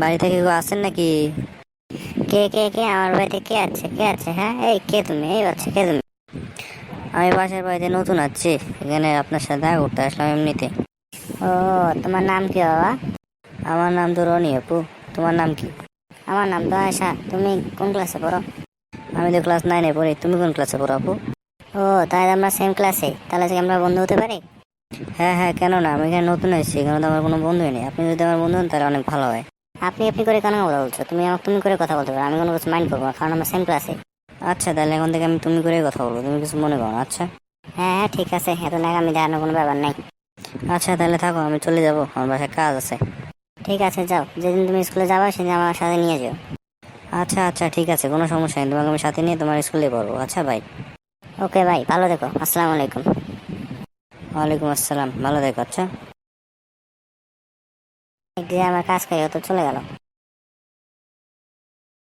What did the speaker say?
বাড়ি থেকে কেউ আসেন নাকি? কে কে কে আমার বাড়িতে কে আছে? কে আছে? হ্যাঁ, এই কে তুমি? এই বাচ্চা, কে তুমি? আমি পাশের বাড়িতে নতুন আছি, এখানে আপনার সাথে দেখা করতে আসলাম এমনিতে। ও, তোমার নাম কি বাবা? আমার নাম তো রনি আপু। তোমার নাম কি? আমার নাম তো আয়শা। তুমি কোন ক্লাসে পড়ো? আমি তো ক্লাস 9-এ পড়ি। তুমি কোন ক্লাসে পড়ো আপু? ও, তাহলে আমরা সেম ক্লাসে। তাহলে কি আমরা বন্ধু হতে পারি? হ্যাঁ হ্যাঁ, কেন না, আমি এখানে নতুন এসেছি, এখানে তো আমার কোনো বন্ধুই নেই। আপনি যদি আমার বন্ধু হন তাহলে অনেক ভালো হয়। আপনি আপনি করে কেন কথা বলছো? তুমি আমাকে তুমি করে কথা বলতে পারো, আমি কোনো কিছু মাইন্ড করবো না, কারণ আমরা সেম ক্লাসে। আচ্ছা, তাহলে এখন থেকে আমি তুমি করেই কথা বলবো, তুমি কিছু মনে করো না, আচ্ছা? হ্যাঁ হ্যাঁ, ঠিক আছে, এত নাগামি দেখানোর কোনো ব্যাপার নাই। আচ্ছা তাহলে থাকো, আমি চলে যাবো, আমার বাসায় কাজ আছে। ঠিক আছে, যাও। যেদিন তুমি স্কুলে যাবে সেদিন আমার সাথে নিয়ে যাও। আচ্ছা আচ্ছা, ঠিক আছে, কোনো সমস্যা নেই, তোমাকে আমি সাথে নিয়ে তোমার স্কুলে পড়বো। আচ্ছা ভাই। ওকে ভাই, ভালো দেখো। আসসালামু আলাইকুম। ওয়ালাইকুম আসসালাম, ভালো দেখো, আচ্ছা। এক যে আমার কাজ খাইও তো চলে গেল।